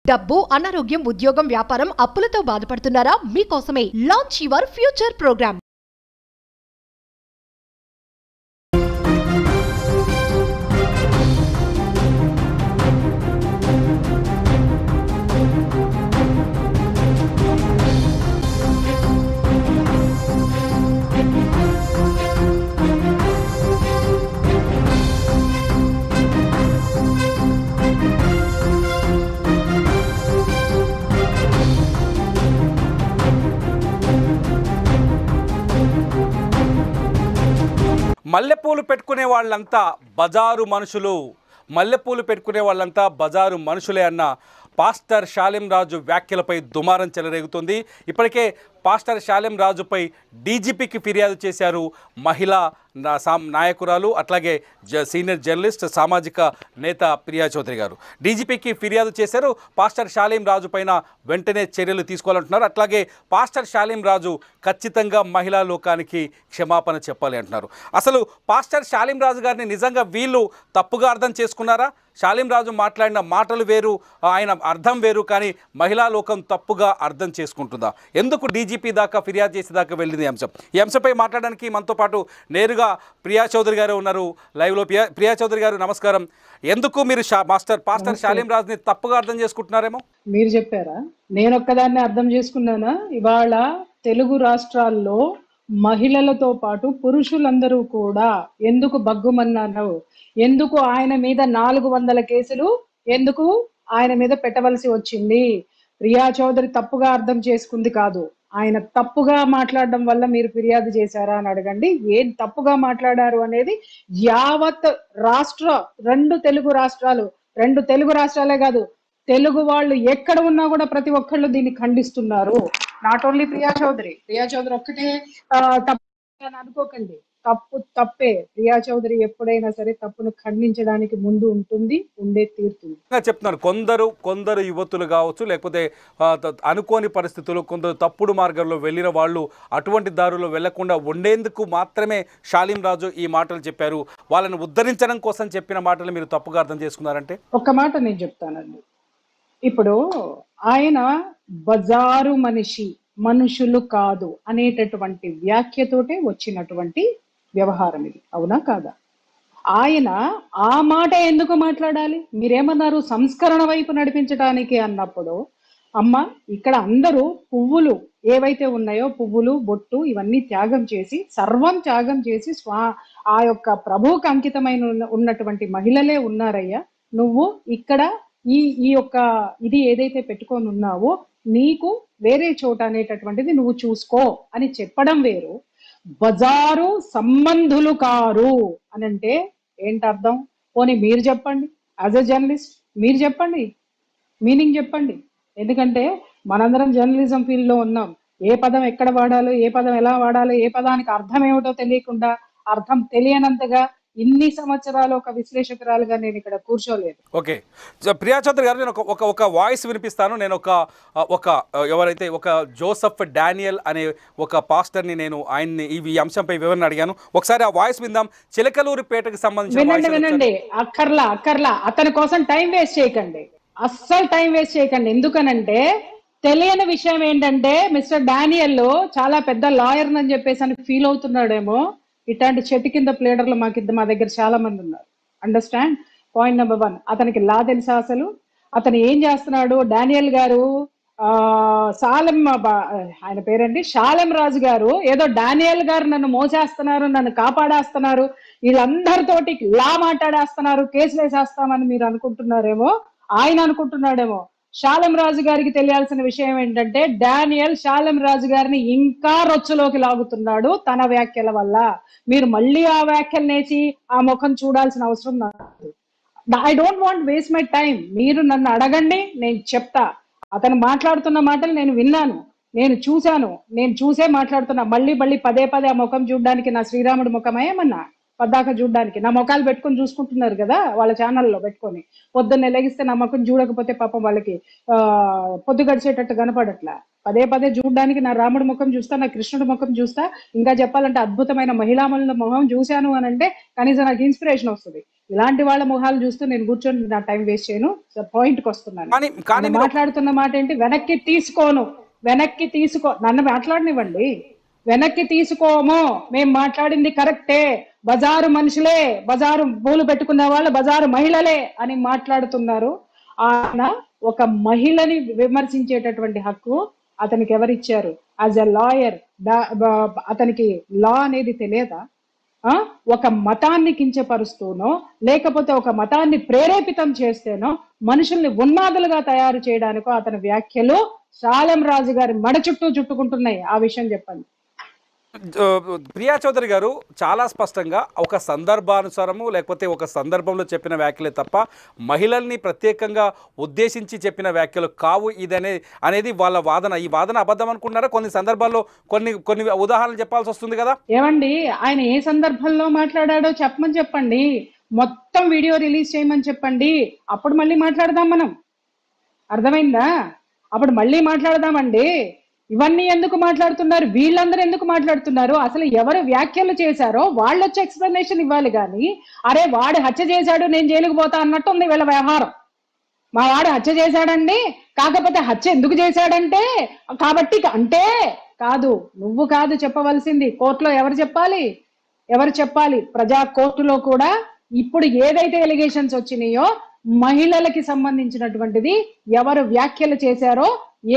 డబ్బు, అనారోగ్యం, ఉద్యోగం, వ్యాపారం, అప్పులతో బాధపడుతున్నారా? మీకోసమే లాంచ్ యువర్ ఫ్యూచర్ ప్రోగ్రామ్. మల్లెపూలు పెట్టుకునే వాళ్ళంతా బజారు మనుషులు, మల్లెపూలు పెట్టుకునే వాళ్ళంతా బజారు మనుషులే అన్న పాస్టర్ షాలెం రాజు వ్యాఖ్యలపై దుమారం చెలరేగుతుంది. ఇప్పటికే పాస్టర్ షాలెం రాజుపై డీజీపీకి ఫిర్యాదు చేశారు మహిళా నాయకురాలు, అట్లాగే సీనియర్ జర్నలిస్ట్, సామాజిక నేత ప్రియా చౌదరి గారు డీజీపీకి ఫిర్యాదు చేశారు. పాస్టర్ షాలెం రాజు పైన వెంటనే చర్యలు తీసుకోవాలంటున్నారు. అట్లాగే పాస్టర్ షాలెం రాజు ఖచ్చితంగా మహిళా లోకానికి క్షమాపణ చెప్పాలి అంటున్నారు. అసలు పాస్టర్ షాలెం రాజు గారిని నిజంగా వీళ్ళు తప్పుగా అర్థం చేసుకున్నారా? షాలెం రాజు మాట్లాడిన మాటలు వేరు, ఆయన అర్థం వేరు, కానీ మహిళా లోకం తప్పుగా అర్థం చేసుకుంటుందా? ఎందుకు డీజీపీ దాకా ఫిర్యాదు చేసేదాకా వెళ్ళింది అంశం? ఈ అంశంపై మాట్లాడడానికి మనతో పాటు నేరుగా ప్రియా చౌదరి గారు ఉన్నారు లైవ్లో. ప్రియా చౌదరి గారు నమస్కారం. ఎందుకు మీరు పాస్టర్ షాలెం రాజుని తప్పుగా అర్థం చేసుకుంటున్నారేమో? మీరు చెప్పారా? నేను ఒక్కదాన్ని అర్థం చేసుకున్నానా? ఇవాళ తెలుగు రాష్ట్రాల్లో మహిళలతో పాటు పురుషులందరూ కూడా ఎందుకు బగ్గుమన్నారు? ఎందుకు ఆయన మీద 400 కేసులు ఎందుకు ఆయన మీద పెట్టవలసి వచ్చింది? ప్రియా చౌదరి తప్పుగా అర్థం చేసుకుంది కాదు, ఆయన తప్పుగా మాట్లాడడం వల్ల మీరు ఫిర్యాదు చేశారా అని అడగండి. ఏం తప్పుగా మాట్లాడారు అనేది యావత్ రెండు తెలుగు రాష్ట్రాలే కాదు, తెలుగు వాళ్ళు ఎక్కడ ఉన్నా కూడా ప్రతి ఒక్కళ్ళు దీన్ని ఖండిస్తున్నారు. నాట్ ఓన్లీ ప్రియా చౌదరి ఒక్కటే తప్పు అని అనుకోకండి. తప్పే. ప్రియా చౌదరి ఎప్పుడైనా సరే తప్పును ఖండించడానికి ముందు ఉంటుంది, ఉండే తీరుతుంది. చెప్తున్నారు కొందరు యువతులు కావచ్చు, లేకపోతే అనుకోని పరిస్థితుల్లో కొందరు తప్పుడు మార్గంలో వెళ్ళిన వాళ్ళు అటువంటి దారుల్లో వెళ్లకుండా ఉండేందుకు మాత్రమే షాలెం రాజు ఈ మాటలు చెప్పారు. వాళ్ళని ఉద్ధరించడం కోసం చెప్పిన మాటలు మీరు తప్పుగా అర్థం చేసుకున్నారంటే? ఒక్క మాట నేను చెప్తానండి. ఇప్పుడు ఆయన బజారు మనుషులు కాదు అనేటటువంటి వ్యాఖ్యతోటే వచ్చినటువంటి వ్యవహారం ఇది, అవునా కాదా? ఆయన ఆ మాట ఎందుకు మాట్లాడాలి? మీరేమన్నారు? సంస్కరణ వైపు నడిపించడానికి అన్నప్పుడు, అమ్మ ఇక్కడ అందరూ పువ్వులు ఏవైతే ఉన్నాయో, పువ్వులు, బొట్టు ఇవన్నీ త్యాగం చేసి, సర్వం త్యాగం చేసి ఆ యొక్క ప్రభువుకు అంకితమైన ఉన్నటువంటి మహిళలే ఉన్నారయ్యా. నువ్వు ఇక్కడ ఈ యొక్క ఇది ఏదైతే పెట్టుకొని ఉన్నావో నీకు వేరే చోట అనేటటువంటిది నువ్వు చూసుకో అని చెప్పడం వేరు, బజారు సంబంధులు కారు అని అంటే ఏంటి అర్థం? పోనీ మీరు చెప్పండి, యాజ్ ఎ జర్నలిస్ట్ మీరు చెప్పండి, మీనింగ్ చెప్పండి. ఎందుకంటే మనందరం జర్నలిజం ఫీల్డ్ లో ఉన్నాం. ఏ పదం ఎక్కడ వాడాలో, ఏ పదం ఎలా వాడాలో, ఏ పదానికి అర్థం ఏమిటో తెలియకుండా, అర్థం తెలియనంతగా ఇన్ని సంవత్సరాలు ఒక విశ్లేషకురాలుగా నేను ఇక్కడ కూర్చోలేదు. ఓకే, ప్రియా చౌదరి గారు, నేను ఒక వాయిస్ వినిపిస్తాను. నేను ఎవరైతే ఒక జోసెఫ్ డానియల్ అనే ఒక పాస్టర్ని నేను ఆయన్ని ఈ అంశంపై వివరణ అడిగాను. ఒకసారి ఆ వాయిస్ విందాం. చిలకలూరిపేటకు సంబంధించి వినండి. అక్కర్లా అతని కోసం టైం వేస్ట్ చేయకండి, అస్సలు టైం వేస్ట్ చేయకండి. ఎందుకనంటే తెలియని విషయం ఏంటంటే మిస్టర్ డానియల్ చాలా పెద్ద లాయర్ అని చెప్పేసి అని ఫీల్ అవుతున్నాడేమో. ఇట్లాంటి చెట్టు కింద ప్లేడర్లు మా దగ్గర చాలా మంది ఉన్నారు. అండర్స్టాండ్? పాయింట్ నెంబర్ 1, అతనికి లా తెలుసా? అసలు అతను ఏం చేస్తున్నాడు? డానియల్ గారు ఆయన పేరండి షాలెం రాజు గారు ఏదో డానియల్ గారు నన్ను మోసేస్తున్నారు, నన్ను కాపాడేస్తున్నారు, వీళ్ళందరితోటి లా మాట్లాడేస్తున్నారు, కేసులు వేసేస్తామని మీరు అనుకుంటున్నారేమో, ఆయన అనుకుంటున్నాడేమో. షాలెం రాజు గారికి తెలియాల్సిన విషయం ఏంటంటే డానియల్ షాలెం రాజు గారిని ఇంకా రొచ్చులోకి లాగుతున్నాడు తన వ్యాఖ్యల వల్ల. మీరు మళ్ళీ ఆ వ్యాఖ్యలు నేసి ఆ ముఖం చూడాల్సిన అవసరం నాకు. I don't want waste my time. మీరు నన్ను అడగండి, నేను చెప్తా. అతను మాట్లాడుతున్న మాటలు నేను విన్నాను, నేను చూశాను, నేను చూసే మాట్లాడుతున్నా. మళ్ళీ పదే ఆ ముఖం చూడడానికి నా శ్రీరాముడి ముఖమే ఏమన్నా? పద్దాక చూడడానికి. నా ముఖాలు పెట్టుకొని చూసుకుంటున్నారు కదా వాళ్ళ ఛానల్లో పెట్టుకొని. పొద్దున్నే లెగిస్తే నా ముఖం చూడకపోతే పాపం వాళ్ళకి పొద్దు గడిచేటట్టు కనపడట్లా. పదే పదే చూడడానికి నా రాముడి ముఖం చూస్తా, నా కృష్ణుడి ముఖం చూస్తా, ఇంకా చెప్పాలంటే అద్భుతమైన మహిళామణుల ముఖం చూశాను అని అంటే కనీసం నాకు ఇన్స్పిరేషన్ వస్తుంది. ఇలాంటి వాళ్ళ ముఖాలు చూస్తూ నేను కూర్చొని నా టైం వేస్ట్ చేయను. పాయింట్కి వస్తున్నాను. మాట్లాడుతున్న మాట ఏంటి? వెనక్కి తీసుకో, నన్ను మాట్లాడనివ్వండి. వెనక్కి తీసుకోము, మేము మాట్లాడింది కరెక్టే, బజారు మనుషులే, బజారు పూలు పెట్టుకున్న వాళ్ళు బజారు మహిళలే అని మాట్లాడుతున్నారు. ఆయన ఒక మహిళని విమర్శించేటటువంటి హక్కు అతనికి ఎవరిచ్చారు? యాజ్ ఎ లాయర్ అతనికి లా అనేది తెలియదా? ఒక మతాన్ని కించపరుస్తూనో లేకపోతే ఒక మతాన్ని ప్రేరేపితం చేస్తేనో మనుషుల్ని ఉన్మాదులుగా తయారు చేయడానికో అతని వ్యాఖ్యలు శాలెం రాజు గారి మడ చుట్టూ చుట్టుకుంటున్నాయి. ఆ విషయం చెప్పండి. ప్రియా చౌదరి గారు చాలా స్పష్టంగా ఒక సందర్భానుసారము లేకపోతే ఒక సందర్భంలో చెప్పిన వ్యాఖ్యలే తప్ప మహిళల్ని ప్రత్యేకంగా ఉద్దేశించి చెప్పిన వ్యాఖ్యలు కావు అనేది వాళ్ళ వాదన. ఈ వాదన అబద్ధం అనుకుంటున్నారా? కొన్ని సందర్భాల్లో కొన్ని ఉదాహరణలు చెప్పాల్సి వస్తుంది కదా. ఏమండి, ఆయన ఏ సందర్భంలో మాట్లాడాడో చెప్పండి. మొత్తం వీడియో రిలీజ్ చేయమని చెప్పండి. అప్పుడు మళ్ళీ మాట్లాడదాం. మనం అర్థమైందా? అప్పుడు మళ్ళీ మాట్లాడదామండి. ఇవన్నీ ఎందుకు మాట్లాడుతున్నారు? వీళ్ళందరూ ఎందుకు మాట్లాడుతున్నారు? అసలు ఎవరు వ్యాఖ్యలు చేశారో వాళ్ళు వచ్చి ఎక్స్ప్లెనేషన్ ఇవ్వాలి. కానీ అరే వాడు హత్య చేశాడు నేను జైలుకు పోతా అన్నట్టు ఉంది వీళ్ళ వ్యవహారం. మా వాడు హత్య చేశాడండి, కాకపోతే హత్య ఎందుకు చేశాడంటే కాబట్టి అంటే కాదు. నువ్వు కాదు చెప్పవలసింది. కోర్టులో ఎవరు చెప్పాలి? ప్రజా కోర్టులో కూడా ఇప్పుడు ఏదైతే ఎలిగేషన్స్ వచ్చినాయో మహిళలకి సంబంధించినటువంటిది ఎవరు వ్యాఖ్యలు చేశారో,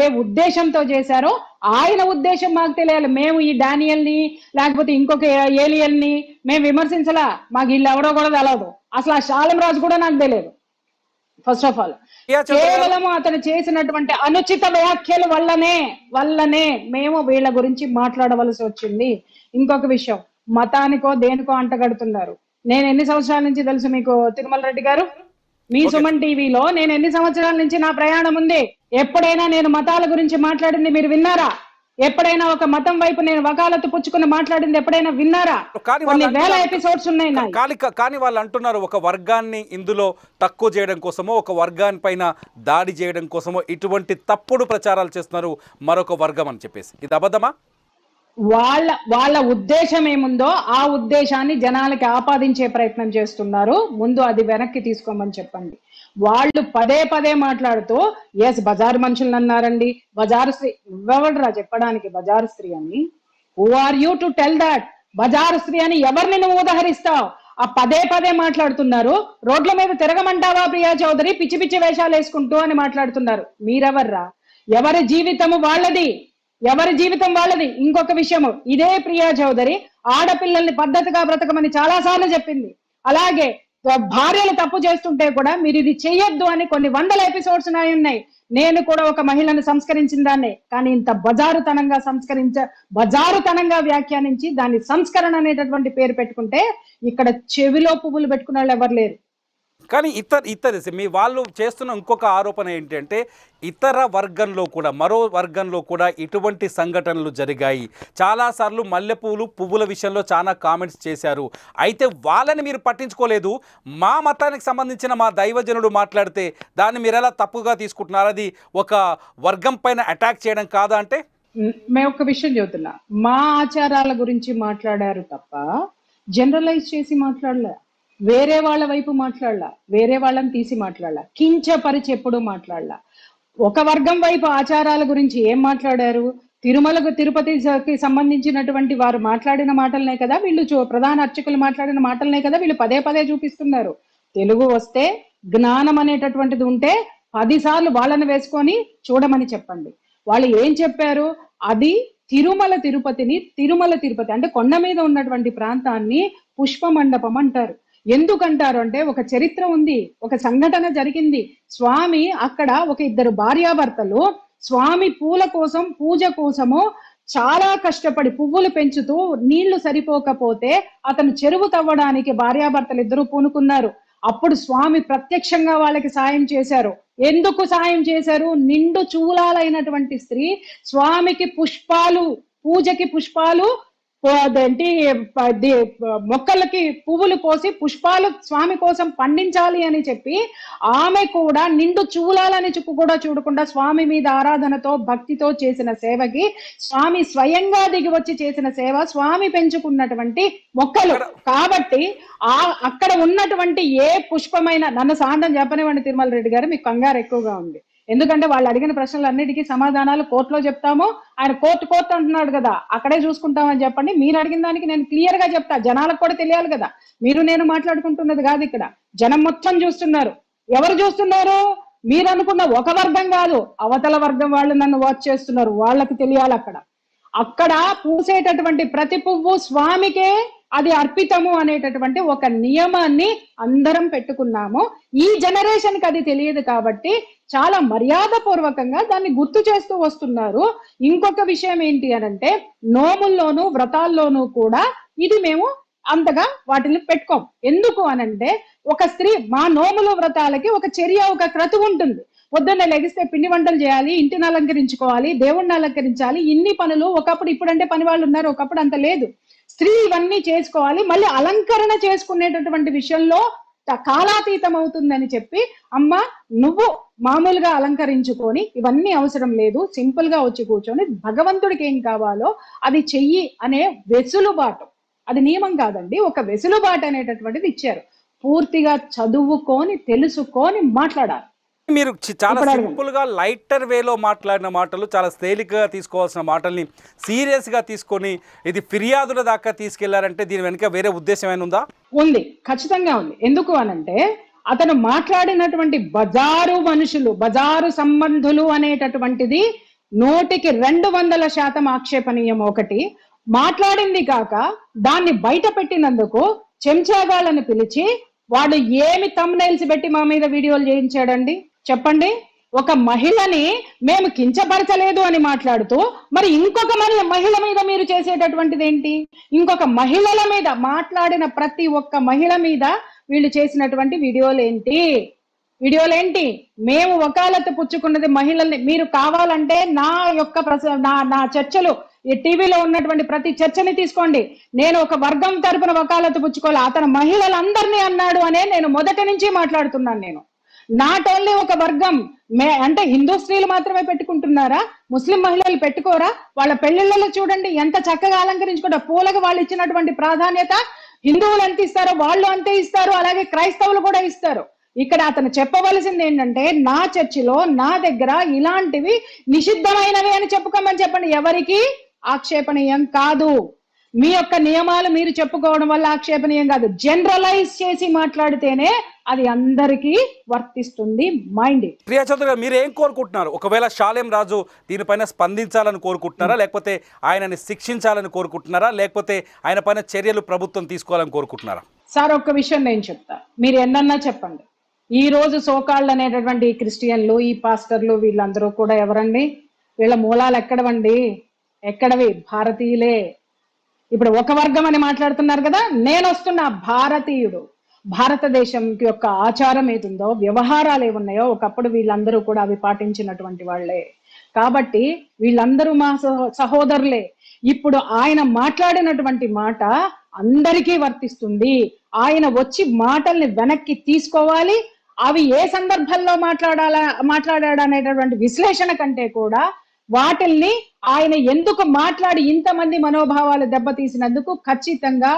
ఏ ఉద్దేశంతో చేశారో ఆయన ఉద్దేశం మాకు తెలియాలి. మేము ఈ డానియల్ని లేకపోతే ఇంకొక ఏలియన్ని మేము విమర్శించలా. మాకు వీళ్ళు ఎవరో కూడా తెలియదు. అసలు ఆ శాలెం రాజు కూడా నాకు తెలియదు. ఫస్ట్ ఆఫ్ ఆల్ కేవలం అతను చేసినటువంటి అనుచిత వ్యాఖ్యల వల్లనే మేము వీళ్ళ గురించి మాట్లాడవలసి వచ్చింది. ఇంకొక విషయం, మతానికో దేనికో అంటగడుతున్నారు. నేను ఎన్ని సంవత్సరాల నుంచి తెలుసు మీకు తిరుమల రెడ్డి గారు? మీ సుమన్ టీవీలో నేను ఎన్ని సంవత్సరాల నుంచి నా ప్రయాణం ఉంది. ఎప్పుడైనా నేను మతాల గురించి మాట్లాడింది మీరు విన్నారా? ఎప్పుడైనా ఒక మతం వైపు నేను వకాలత్తు పుచ్చుకుని మాట్లాడింది ఎప్పుడైనా విన్నారా? కొన్ని వేల ఎపిసోడ్స్ ఉన్నాయి. కానీ వాళ్ళు అంటున్నారు ఒక వర్గాన్ని ఇందులో తక్కువ చేయడం కోసమో ఒక వర్గాన్ని పైన దాడి చేయడం కోసమో ఇటువంటి తప్పుడు ప్రచారాలు చేస్తున్నారు మరొక వర్గం అని చెప్పేసి. ఇది అబద్ధమా? వాళ్ళ ఉద్దేశం ఏముందో ఆ ఉద్దేశాన్ని జనాలకి ఆపాదించే ప్రయత్నం చేస్తున్నారు. ముందు అది వెనక్కి తీసుకోమని చెప్పండి. వాళ్ళు పదే మాట్లాడుతూ ఎస్ బజారు మనుషులను అన్నారండి, బజారు స్త్రీ. ఎవడరా చెప్పడానికి బజారు స్త్రీ అని? Who are you to tell that? బజారు స్త్రీ అని ఎవరిని నువ్వు ఉదహరిస్తావు? ఆ పదే మాట్లాడుతున్నారు. రోడ్ల మీద తిరగమంటావా ప్రియా చౌదరి పిచ్చి వేషాలు వేసుకుంటూ అని మాట్లాడుతున్నారు. మీరెవర్రా? ఎవరి జీవితం వాళ్ళది. ఇంకొక విషయము, ఇదే ప్రియా చౌదరి ఆడపిల్లల్ని పద్ధతిగా బ్రతకమని చాలా సార్లు చెప్పింది. అలాగే భార్యలు తప్పు చేస్తుంటే కూడా మీరు ఇది చెయ్యొద్దు అని కొన్ని వందల ఎపిసోడ్స్ ఉన్నాయి. నేను కూడా ఒక మహిళను సంస్కరించిన దాన్నే. కానీ ఇంత బజారుతనంగా వ్యాఖ్యానించి దాన్ని సంస్కరణ అనేటటువంటి పేరు పెట్టుకుంటే ఇక్కడ చెవిలో పువ్వులు పెట్టుకున్న వాళ్ళు ఎవరు లేరు. కానీ మీ వాళ్ళు చేస్తున్న ఇంకొక ఆరోపణ ఏంటంటే ఇతర వర్గంలో కూడా మరో వర్గంలో కూడా ఇటువంటి సంఘటనలు జరిగాయి. చాలాసార్లు పువ్వుల విషయంలో చాలా కామెంట్స్ చేశారు. అయితే వాళ్ళని మీరు పట్టించుకోలేదు. మా మతానికి సంబంధించిన మా దైవజనుడు మాట్లాడితే దాన్ని మీరు ఎలా తప్పుగా తీసుకుంటున్నారు? అది ఒక వర్గం పైన అటాక్ చేయడం కాదా? అంటే మేము ఒక విషయం చెబుతున్నా, మా ఆచారాల గురించి మాట్లాడారు తప్ప జనరలైజ్ చేసి మాట్లాడలే. వేరే వాళ్ళ వైపు మాట్లాడలా, వేరే వాళ్ళని తీసి మాట్లాడలా, కించపరిచి ఎప్పుడూ మాట్లాడలా. ఒక వర్గం వైపు ఆచారాల గురించి ఏం మాట్లాడారు? తిరుపతికి సంబంధించినటువంటి వారు మాట్లాడిన మాటలనే కదా వీళ్ళు, ప్రధాన అర్చకులు మాట్లాడిన మాటలనే కదా వీళ్ళు పదే చూపిస్తున్నారు. తెలుగు వస్తే జ్ఞానం అనేటటువంటిది ఉంటే 10 సార్లు వాళ్ళని వేసుకొని చూడమని చెప్పండి. వాళ్ళు ఏం చెప్పారు? అది తిరుమల తిరుపతి అంటే కొండ మీద ఉన్నటువంటి ప్రాంతాన్ని పుష్ప మండపం అంటారు. ఎందుకంటారు అంటే ఒక చరిత్ర ఉంది, ఒక సంఘటన జరిగింది. స్వామి అక్కడ ఒక 2 భార్యాభర్తలు స్వామి పూజ కోసము చాలా కష్టపడి పువ్వులు పెంచుతూ నీళ్లు సరిపోకపోతే అతను చెరువు తవ్వడానికి భార్యాభర్తలు 2 పూనుకున్నారు. అప్పుడు స్వామి ప్రత్యక్షంగా వాళ్ళకి సాయం చేశారు. ఎందుకు సాయం చేశారు? నిండు చూలాలైనటువంటి స్త్రీ స్వామికి పూజకి పుష్పాలు అదేంటి మొక్కలకి పువ్వులు పోసి పుష్పాలు స్వామి కోసం పండించాలి అని చెప్పి ఆమె కూడా నిండు చూలాలని చెప్పు కూడా చూడకుండా స్వామి మీద ఆరాధనతో భక్తితో చేసిన సేవకి స్వామి స్వయంగా దిగి వచ్చి చేసిన సేవ స్వామి పెంచుకున్నటువంటి మొక్కలు కాబట్టి అక్కడ ఉన్నటువంటి ఏ పుష్పమైన నన్ను సాంతం చెప్పనివ్వండి తిరుమల రెడ్డి గారు, మీకు కంగారు ఎక్కువగా ఉంది. ఎందుకంటే వాళ్ళు అడిగిన ప్రశ్నలన్నిటికీ సమాధానాలు కోర్టులో చెప్తాము. ఆయన కోర్టు అంటున్నాడు కదా, అక్కడే చూసుకుంటామని చెప్పండి. మీరు అడిగిన దానికి నేను క్లియర్ గా చెప్తా, జనాలకు కూడా తెలియాలి కదా. మీరు నేను మాట్లాడుకుంటున్నది కాదు, ఇక్కడ జనం మొత్తం చూస్తున్నారు. ఎవరు చూస్తున్నారు? మీరు అనుకున్న ఒక వర్గం కాదు, అవతల వర్గం వాళ్ళు నన్ను వాచ్ చేస్తున్నారు. వాళ్ళకి తెలియాలి. అక్కడ పూసేటటువంటి ప్రతి పువ్వు స్వామికే అది అర్పితము అనేటటువంటి ఒక నియమాన్ని అందరం పెట్టుకున్నాము. ఈ జనరేషన్ కి అది తెలియదు కాబట్టి చాలా మర్యాద పూర్వకంగా దాన్ని గుర్తు చేస్తూ వస్తున్నారు. ఇంకొక విషయం ఏంటి అనంటే, నోముల్లోనూ వ్రతాల్లోనూ కూడా ఇది మేము అంతగా వాటిని పెట్టుకోం. ఎందుకు అనంటే, ఒక స్త్రీ మా నోములు వ్రతాలకి ఒక చర్య, ఒక క్రతువు ఉంటుంది. పొద్దున్నే లెగిస్తే పిండి వంటలు చేయాలి, ఇంటిని అలంకరించుకోవాలి, దేవుణ్ణి అలంకరించాలి, ఇన్ని పనులు. ఒకప్పుడు ఇప్పుడంటే పని వాళ్ళు ఉన్నారు, ఒకప్పుడు అంత లేదు. స్త్రీ ఇవన్నీ చేసుకోవాలి. మళ్ళీ అలంకరణ చేసుకునేటటువంటి విషయంలో కాలాతీతం అవుతుందని చెప్పి, అమ్మ నువ్వు మామూలుగా అలంకరించుకొని ఇవన్నీ అవసరం లేదు, సింపుల్ గా వచ్చి కూర్చొని భగవంతుడికి ఏం కావాలో అది చెయ్యి అనే వెసులుబాటు, అది నియమం కాదండి, ఒక వెసులుబాటు అనేటటువంటిది ఇచ్చారు. పూర్తిగా చదువుకొని తెలుసుకొని మాట్లాడాలి. మీరు చాలా సింపుల్ గా లైటర్ వేలో మాట్లాడిన మాటలు, చాలా తేలికగా తీసుకోవాల్సిన మాటల్ని సీరియస్ గా తీసుకొని ఇది ఫిర్యాదుల దాకా తీసుకెళ్లారంటే దీని వెనుక వేరే ఉద్దేశం ఏమైనా ఉందా? ఉంది, ఖచ్చితంగా ఉంది. ఎందుకు అనంటే, అతను మాట్లాడినటువంటి బజారు మనుషులు, బజారు సంబంధులు అనేటటువంటిది 100% ఆక్షేపణీయం. ఒకటి మాట్లాడింది కాక దాన్ని బయట పెట్టినందుకు చెంచాగాళ్ళని పిలిచి వాడు ఏమి థంబ్నైల్స్ పెట్టి మా మీద వీడియోలు చేయించాడండి చెప్పండి. ఒక మహిళని మేము కించపరచలేదు అని మాట్లాడుతూ, మరి ఇంకొక మహిళ మీద మీరు చేసేటటువంటిది ఏంటి? ఇంకొక మహిళల మీద మాట్లాడిన ప్రతి ఒక్క మహిళ మీద వీళ్ళు చేసినటువంటి వీడియోలేంటి? మేము వకాలత్ పుచ్చుకున్నది మహిళల్ని. మీరు కావాలంటే నా చర్చలు ఈ టీవీలో ఉన్నటువంటి ప్రతి చర్చని తీసుకోండి. నేను ఒక వర్గం తరపున వకాలత్ పుచ్చుకోవాలి, అతను మహిళలందరినీ అన్నాడు అనే నేను మొదటి నుంచి మాట్లాడుతున్నాను. నేను నాట్ ఓన్లీ ఒక వర్గం అంటే హిందూ స్త్రీలు మాత్రమే పెట్టుకుంటున్నారా? ముస్లిం మహిళలు పెట్టుకోరా? వాళ్ళ పెళ్లిళ్ళలో చూడండి ఎంత చక్కగా అలంకరించుకుంటారు. పూలకు వాళ్ళు ఇచ్చినటువంటి ప్రాధాన్యత హిందువులు ఎంత ఇస్తారో వాళ్ళు అంతే ఇస్తారు, అలాగే క్రైస్తవులు కూడా ఇస్తారు. ఇక్కడ అతను చెప్పవలసింది ఏంటంటే, నా చర్చిలో నా దగ్గర ఇలాంటివి నిషిద్ధమైనవి అని చెప్పుకోమని చెప్పండి. ఎవరికి ఆక్షేపణీయం కాదు. మీ యొక్క నియమాలు మీరు చెప్పుకోవడం వల్ల ఆక్షేపణీయం కాదు. జనరలైజ్ చేసి మాట్లాడితేనే అది అందరికీ వర్తిస్తుంది. Mind it. ప్రియా చౌదరి గారు, మీరు ఏం కోరుకుంటున్నారు? ఒకవేళ షాలేం రాజు దీనిపైన స్పందించాలని కోరుకుంటున్నారా, లేకపోతే ఆయనని శిక్షించాలని కోరుకుంటున్నారా, లేకపోతే ఆయన పైన చర్యలు ప్రభుత్వం తీసుకోవాలని కోరుకుంటున్నారా? సార్, ఒక్క విషయం నేను చెప్తా, మీరు ఎన్నన్నా చెప్పండి. ఈ రోజు సోకాళ్ళు అనేటటువంటి ఈ క్రిస్టియన్లు, ఈ పాస్టర్లు, వీళ్ళందరూ కూడా ఎవరండి? వీళ్ళ మూలాలు ఎక్కడవి? భారతీయులే. ఇప్పుడు ఒక వర్గం అని మాట్లాడుతున్నారు కదా, నేను వస్తున్న భారతీయుడు. భారతదేశం యొక్క ఆచారం ఏదుందో, వ్యవహారాలు ఏమున్నాయో ఒకప్పుడు వీళ్ళందరూ కూడా అవి పాటించినటువంటి వాళ్లే. కాబట్టి వీళ్ళందరూ మా సహోదరులే. ఇప్పుడు ఆయన మాట్లాడినటువంటి మాట అందరికీ వర్తిస్తుంది. ఆయన వచ్చి మాటల్ని వెనక్కి తీసుకోవాలి. అవి ఏ సందర్భంలో మాట్లాడాడనేటటువంటి విశ్లేషణ కంటే కూడా వాటిల్ని ఆయన ఎందుకు మాట్లాడి ఇంతమంది మనోభావాలు దెబ్బతీసినందుకు ఖచ్చితంగా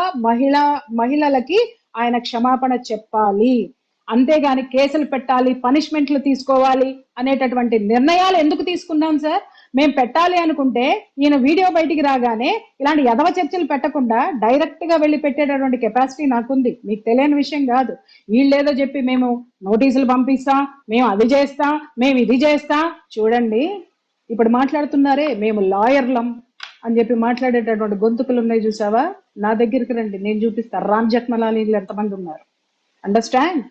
మహిళలకి ఆయన క్షమాపణ చెప్పాలి. అంతేగాని కేసులు పెట్టాలి, పనిష్మెంట్లు తీసుకోవాలి అనేటటువంటి నిర్ణయాలు ఎందుకు తీసుకున్నాం సార్? మేము పెట్టాలి అనుకుంటే ఈయన వీడియో బయటికి రాగానే ఇలాంటి యదవ చర్చలు పెట్టకుండా డైరెక్ట్ గా వెళ్ళి పెట్టేటటువంటి కెపాసిటీ నాకుంది. మీకు తెలియని విషయం కాదు. వీళ్ళేదో చెప్పి మేము నోటీసులు పంపిస్తాం, మేము అది చేస్తాం, మేము ఇది చేస్తాం. చూడండి, ఇప్పుడు మాట్లాడుతున్నారే మేము లాయర్లం అని చెప్పి మాట్లాడేటటువంటి గొంతుకులు ఉన్నాయి చూసావా? నా దగ్గరికి రండి, నేను చూపిస్తా. రామ్ జెఠ్మలానీలు ఎంతమంది ఉన్నారు. అండర్స్టాండ్?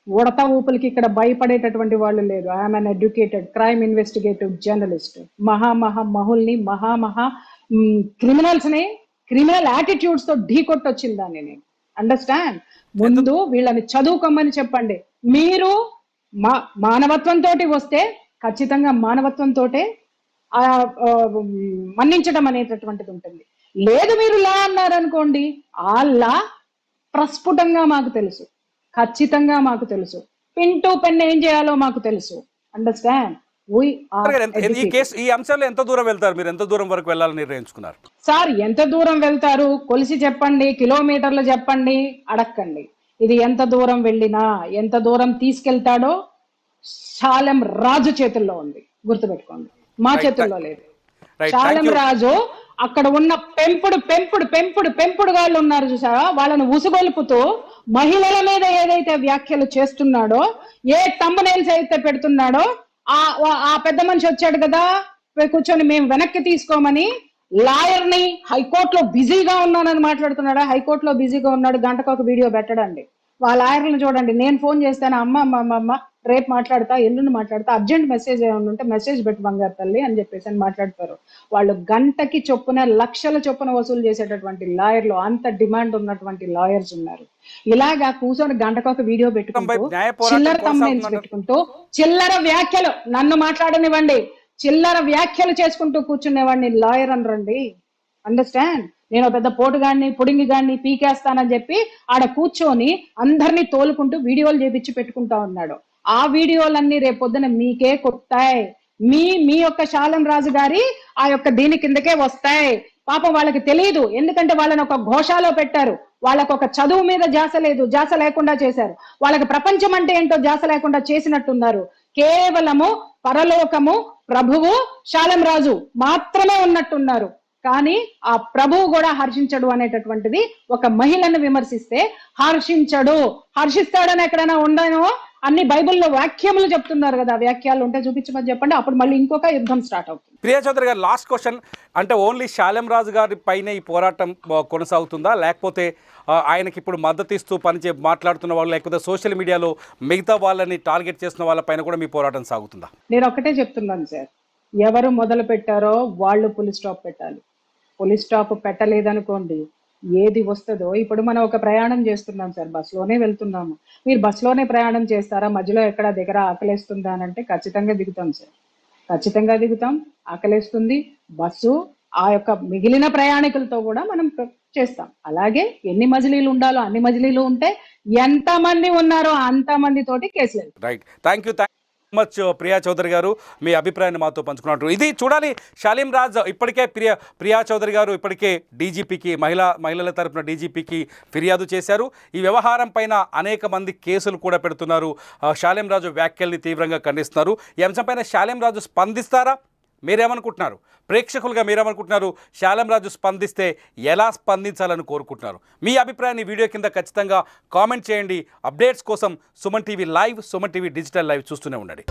ఉడత ఊపులకి ఇక్కడ భయపడేటటువంటి వాళ్ళు లేదు. I'm an educated crime investigative journalist. మహుల్ని క్రిమినల్స్ ని క్రిమినల్ యాటిట్యూడ్స్ తో ఢీ కొట్టొచ్చింది దాన్ని నేను. అండర్స్టాండ్? ముందు వీళ్ళని చదువుకోమని చెప్పండి. మీరు మానవత్వంతో వస్తే ఖచ్చితంగా మానవత్వంతో మన్నించడం అనేటటువంటిది ఉంటుంది. లేదు మీరు లా అన్నారనుకోండి, ఆ లా ప్రస్ఫుటంగా మాకు తెలుసు, ఖచ్చితంగా మాకు తెలుసు, పిన్ టు పెన్ ఏం చేయాలో మాకు తెలుసు. అండర్స్టాండ్? ఈ కేసు ఈ అంశంలో ఎంత దూరం వెళ్తారు, మీరు ఎంత దూరం వరకు వెళ్ళాలని నిర్ణయించుకున్నారు? సార్ ఎంత దూరం వెళ్తారు కొలిసి చెప్పండి, కిలోమీటర్లు చెప్పండి, అడక్కండి. ఇది ఎంత దూరం వెళ్ళినా, ఎంత దూరం తీసుకెళ్తాడో శాలెం రాజు చేతుల్లో ఉంది, గుర్తుపెట్టుకోండి, మా చేతుల్లో లేదు. శాలెం రాజు అక్కడ ఉన్న పెంపుడు గాళ్ళు ఉన్నారు చూసారా, వాళ్ళను ఉసుగొలుపుతూ మహిళల మీద ఏదైతే వ్యాఖ్యలు చేస్తున్నాడో, ఏ థంబ్నెయిల్స్ అయితే పెడుతున్నాడో, ఆ పెద్ద మనిషి వచ్చాడు కదా కూర్చొని మేము వెనక్కి తీసుకోమని, లాయర్ ని హైకోర్టులో బిజీగా ఉన్నానని మాట్లాడుతున్నాడా? హైకోర్టులో బిజీగా ఉన్నాడు, గంటకు ఒక వీడియో పెట్టడండి. వాళ్ళ లాయర్లను చూడండి, నేను ఫోన్ చేస్తాను, అమ్మ రేపు మాట్లాడతా, ఎల్లుండి మాట్లాడతా, అర్జెంట్ మెసేజ్ ఏమైనా ఉంటే మెసేజ్ పెట్టి బంగారు తల్లి అని చెప్పేసి అని మాట్లాడతారు. వాళ్ళు గంటకి చొప్పున లక్షల చొప్పున వసూలు చేసేటటువంటి లాయర్లు, అంత డిమాండ్ ఉన్నటువంటి లాయర్స్ ఉన్నారు. ఇలాగా కూర్చొని గంటకు ఒక వీడియో పెట్టుకుంటూ, చిల్లర thumbnails పెట్టుకుంటూ, చిల్లర వ్యాఖ్యలు, నన్ను మాట్లాడనివ్వండి, చిల్లర వ్యాఖ్యలు చేసుకుంటూ కూర్చునేవాడిని లాయర్ అనరండి. అండర్స్టాండ్? నేను పెద్ద పోటుగాడిని, పుడింగిగాడిని, పీకేస్తానని చెప్పి ఆడ కూర్చొని అందరినీ తోలుకుంటూ వీడియోలు చేపించి పెట్టుకుంటా ఉన్నాడు. ఆ వీడియోలన్నీ రేపొద్దున మీకే కొట్టాయి, మీ యొక్క శాలెం రాజు గారి ఆ యొక్క దీని కిందకే వస్తాయి. పాపం వాళ్ళకి తెలియదు, ఎందుకంటే వాళ్ళని ఒక ఘోషాలో పెట్టారు, వాళ్ళకు ఒక చదువు మీద ధ్యాస లేదు, ధ్యాస లేకుండా చేశారు, వాళ్ళకి ప్రపంచం అంటే ఏంటో ధ్యాస లేకుండా చేసినట్టున్నారు. కేవలము పరలోకము, ప్రభువు, శాలెం రాజు మాత్రమే ఉన్నట్టున్నారు. కానీ ఆ ప్రభువు కూడా హర్షించడు అనేటటువంటిది, ఒక మహిళను విమర్శిస్తే హర్షించడు, హర్షిస్తాడని ఎక్కడైనా ఉండనో, అన్ని బైబిల్లో వాక్యములు చెప్తున్నారు కదా, వాక్యాలు ఉంటే చూపించమని చెప్పండి, అప్పుడు మళ్ళీ ఇంకొక యుద్ధం స్టార్ట్ అవుతుంది. ప్రియా చౌదరి గారు, లాస్ట్ క్వశ్చన్, అంటే ఓన్లీ శాలెం రాజు గారి పైన ఈ పోరాటం కొనసాగుతుందా, లేకపోతే ఆయనకి ఇప్పుడు మద్దతు ఇస్తూ మాట్లాడుతున్న వాళ్ళు, లేకపోతే సోషల్ మీడియాలో మిగతా వాళ్ళని టార్గెట్ చేస్తున్న వాళ్ళ పైన కూడా మీ పోరాటం సాగుతుందా? నేను ఒకటే చెప్తున్నాను సార్, ఎవరు మొదలు పెట్టారో వాళ్ళు పులి స్టాప్ పెట్టాలి. పులి స్టాప్ పెట్టలేదనుకోండి, ఏది వస్తుందో. ఇప్పుడు మనం ఒక ప్రయాణం చేస్తున్నాం సార్, బస్సులోనే వెళ్తున్నాము. మీరు బస్సులోనే ప్రయాణం చేస్తారా? మధ్యలో ఎక్కడ దగ్గర ఆకలేస్తుందా అని అంటే ఖచ్చితంగా దిగుతాం సార్, ఖచ్చితంగా దిగుతాం. ఆకలేస్తుంది, బస్సు ఆ యొక్క మిగిలిన ప్రయాణికులతో కూడా మనం చేస్తాం. అలాగే ఎన్ని మజిలీలు ఉండాలో అన్ని మజిలీలు ఉంటే, ఎంతమంది ఉన్నారో అంతమంది తోటి కేసులు. Right, thank you much Priya Chowdary గారు, మీ అభిప్రాయాన్ని మాతో పంచుకున్నట్టు. ఇది చూడాలి, శాలిం రాజ్ ఇప్పటికే ప్రియా చౌదరి గారు ఇప్పటికే డీజీపీకి, మహిళల తరపున డీజీపీకి ఫిర్యాదు చేశారు. ఈ వ్యవహారం పైన అనేక మంది కేసులు కూడా పెడుతున్నారు. శాలిం రాజు వ్యాఖ్యల్ని తీవ్రంగా ఖండిస్తున్నారు. ఈ అంశంపైన శాలిం రాజు స్పందిస్తారా? మీరేమనుకుంటున్నారు? ప్రేక్షకులుగా మీరేమనుకుంటున్నారు? శాలిం రాజు స్పందిస్తే ఎలా స్పందించాలని కోరుకుంటున్నారు? మీ అభిప్రాయాన్ని వీడియో కింద ఖచ్చితంగా కామెంట్ చేయండి. అప్డేట్స్ కోసం Suman TV live, Suman TV digital live చూస్తూనే ఉండండి.